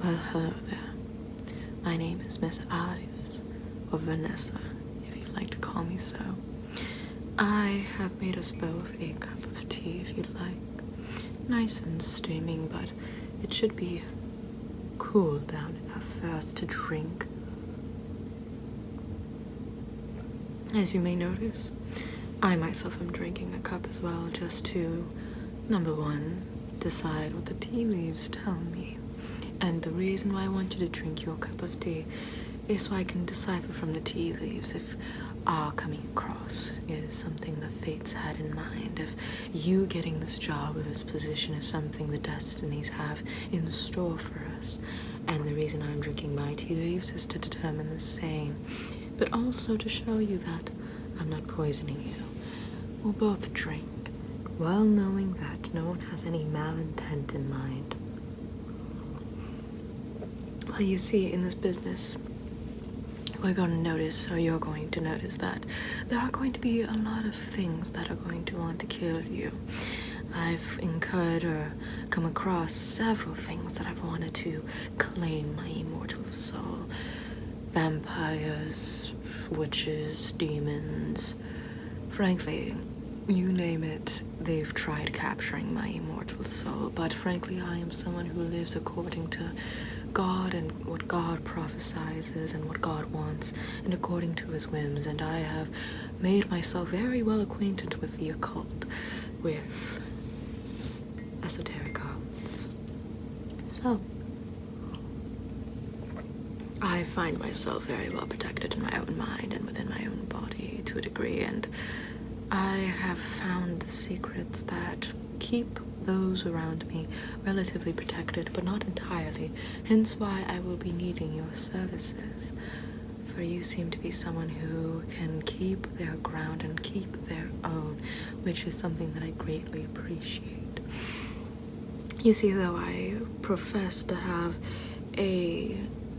Well, hello there. My name is Miss Ives, or Vanessa, if you'd like to call me so. I have made us both a cup of tea, if you'd like. Nice and steaming, but it should be cooled down enough for us to drink. As you may notice, I myself am drinking a cup as well, just to, number one, decide what the tea leaves tell me. And the reason why I want you to drink your cup of tea is so I can decipher from the tea leaves if our coming across is something the fates had in mind, if you getting this job or this position is something the destinies have in store for us. And the reason I'm drinking my tea leaves is to determine the same, but also to show you that I'm not poisoning you. We'll both drink, well knowing that no one has any malintent in mind. Well, you see, in this business, we're going to notice, or you're going to notice, that there are going to be a lot of things that are going to want to kill you. I've incurred or come across several things that I've wanted to claim my immortal soul. Vampires, witches, demons. Frankly, you name it, they've tried capturing my immortal soul. But frankly, I am someone who lives according to God and what God prophesizes and what God wants, and according to his whims, and I have made myself very well acquainted with the occult, with esoteric arts. So, I find myself very well protected in my own mind and within my own body to a degree, and I have found the secrets that keep those around me relatively protected, but not entirely, hence why I will be needing your services, for you seem to be someone who can keep their ground and keep their own, which is something that I greatly appreciate. You see, though I profess to have a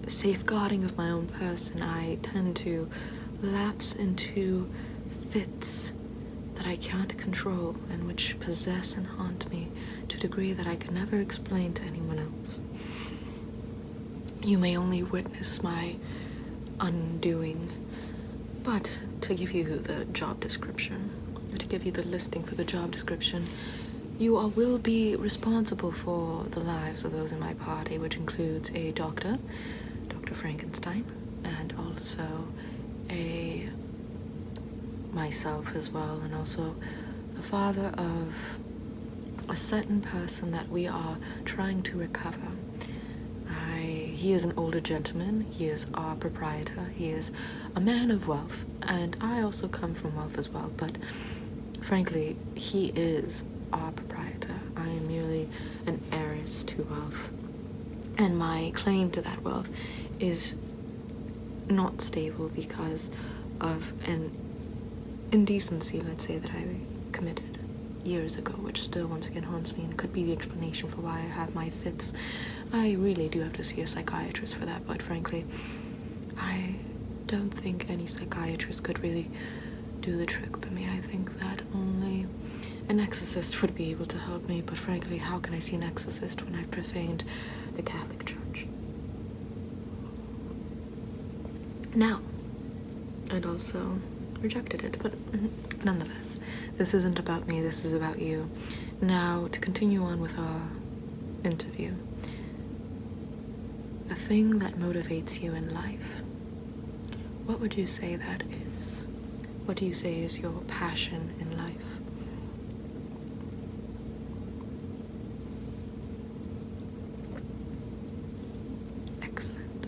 safeguarding of my own person, I tend to lapse into fits that I can't control and which possess and haunt me to a degree that I could never explain to anyone else. You may only witness my undoing, but to give you the job description, or to give you the listing for the job description, you will be responsible for the lives of those in my party, which includes a doctor, Dr. Frankenstein, and also myself as well, and also the father of a certain person that we are trying to recover. He is an older gentleman, he is our proprietor, he is a man of wealth, and I also come from wealth as well, but frankly, he is our proprietor. I am merely an heiress to wealth, and my claim to that wealth is not stable because of an indecency, let's say, that I committed years ago, which still once again haunts me and could be the explanation for why I have my fits. I really do have to see a psychiatrist for that, but frankly, I don't think any psychiatrist could really do the trick for me. I think that only an exorcist would be able to help me, but frankly, how can I see an exorcist when I've profaned the Catholic Church? Now, and also rejected it, but nonetheless, this isn't about me, this is about you. Now, to continue on with our interview, a thing that motivates you in life, what would you say that is? What do you say is your passion in life? Excellent.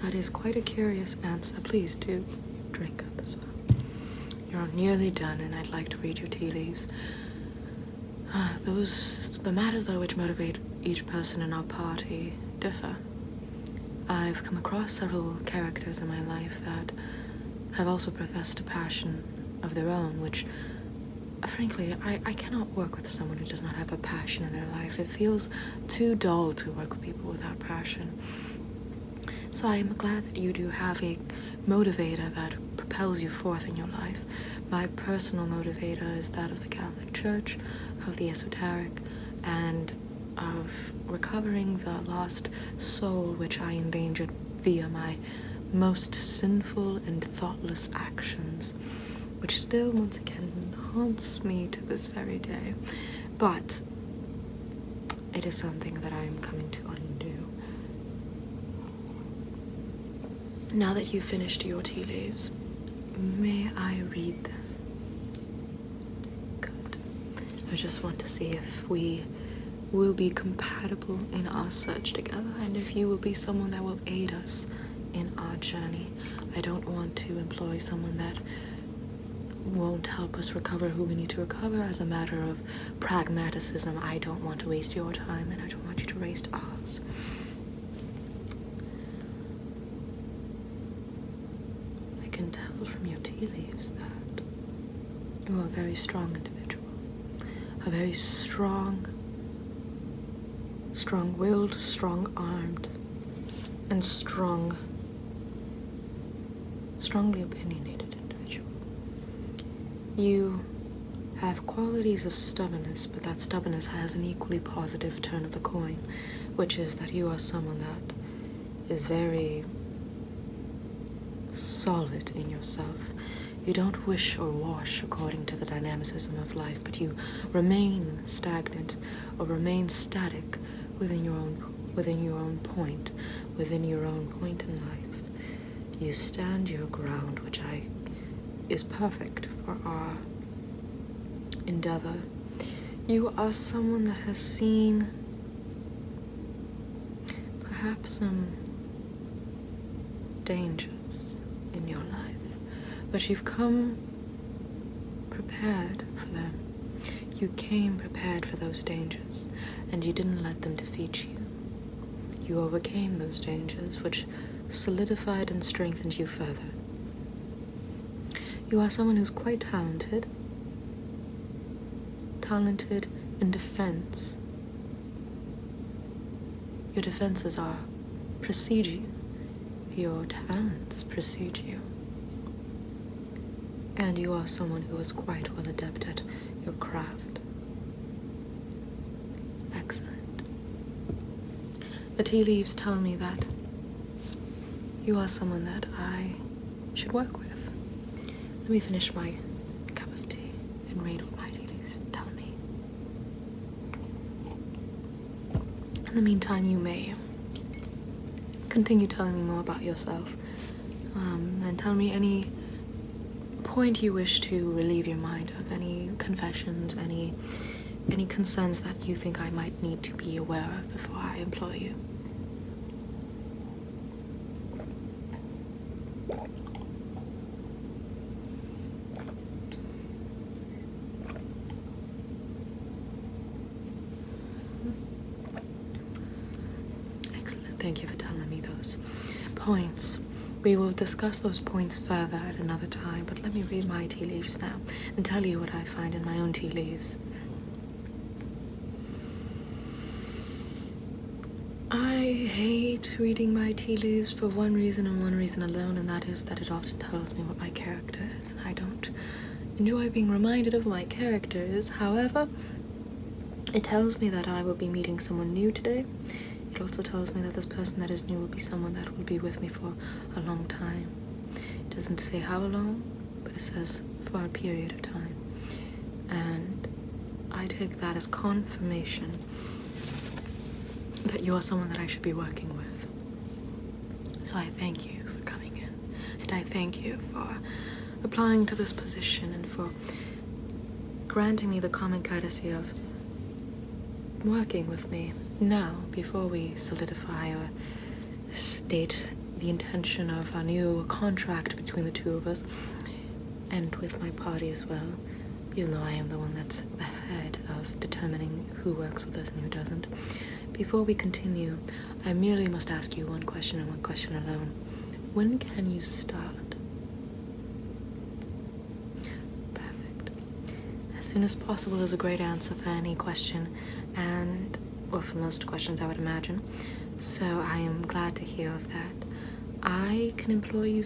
That is quite a curious answer. Please do drink up as well. You're nearly done, and I'd like to read your tea leaves. The matters, though, which motivate each person in our party differ. I've come across several characters in my life that have also professed a passion of their own, which, frankly, I cannot work with someone who does not have a passion in their life. It feels too dull to work with people without passion. So I'm glad that you do have a motivator that propels you forth in your life. My personal motivator is that of the Catholic Church, of the esoteric, and of recovering the lost soul which I endangered via my most sinful and thoughtless actions, which still once again haunts me to this very day. But it is something that I am coming to undo. Now that you've finished your tea leaves, may I read them? Good. I just want to see if we will be compatible in our search together, and if you will be someone that will aid us in our journey. I don't want to employ someone that won't help us recover who we need to recover as a matter of pragmaticism. I don't want to waste your time, and I don't want you to waste ours. I can tell from your tea leaves that you are a very strong individual, a very strong-willed, strong-armed, and strongly opinionated individual. You have qualities of stubbornness, but that stubbornness has an equally positive turn of the coin, which is that you are someone that is very solid in yourself. You don't wish or wash according to the dynamicism of life, but you remain stagnant or remain static within your own point in life. You stand your ground, which is perfect for our endeavor. You are someone that has seen perhaps some dangers in your life, but you've come prepared for them. You came prepared for those dangers, and you didn't let them defeat you. You overcame those dangers, which solidified and strengthened you further. You are someone who's quite talented in defense. Your defenses precede you. Your talents precede you. And you are someone who is quite well adept at your craft. Excellent. The tea leaves tell me that you are someone that I should work with. Let me finish my cup of tea and read what my tea leaves tell me. In the meantime, you may continue telling me more about yourself, and tell me any point you wish to relieve your mind of, any confessions, any concerns that you think I might need to be aware of before I employ you. Excellent. Thank you for telling me those points. We will discuss those points further at another time, but let me read my tea leaves now and tell you what I find in my own tea leaves. I hate reading my tea leaves for one reason and one reason alone, and that is that it often tells me what my character is, and I don't enjoy being reminded of my characters. However, it tells me that I will be meeting someone new today. It also tells me that this person that is new will be someone that will be with me for a long time. It doesn't say how long, but it says for a period of time. And I take that as confirmation that you are someone that I should be working with. So I thank you for coming in, and I thank you for applying to this position and for granting me the common courtesy of working with me. Now, before we solidify or state the intention of a new contract between the two of us, and with my party as well, even though I am the one that's the head of determining who works with us and who doesn't, before we continue, I merely must ask you one question and one question alone. When can you start? Perfect. As soon as possible is a great answer for any question, or for most questions, I would imagine. So I am glad to hear of that. I can employ you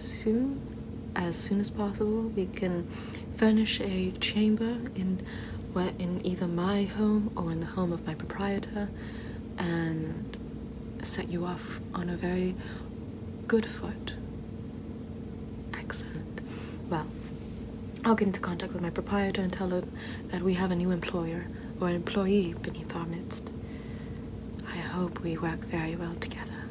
as soon as possible. We can furnish a chamber in in either my home or in the home of my proprietor, and set you off on a very good foot. Excellent. Well, I'll get into contact with my proprietor and tell him that we have a new employer or employee beneath our midst. I hope we work very well together.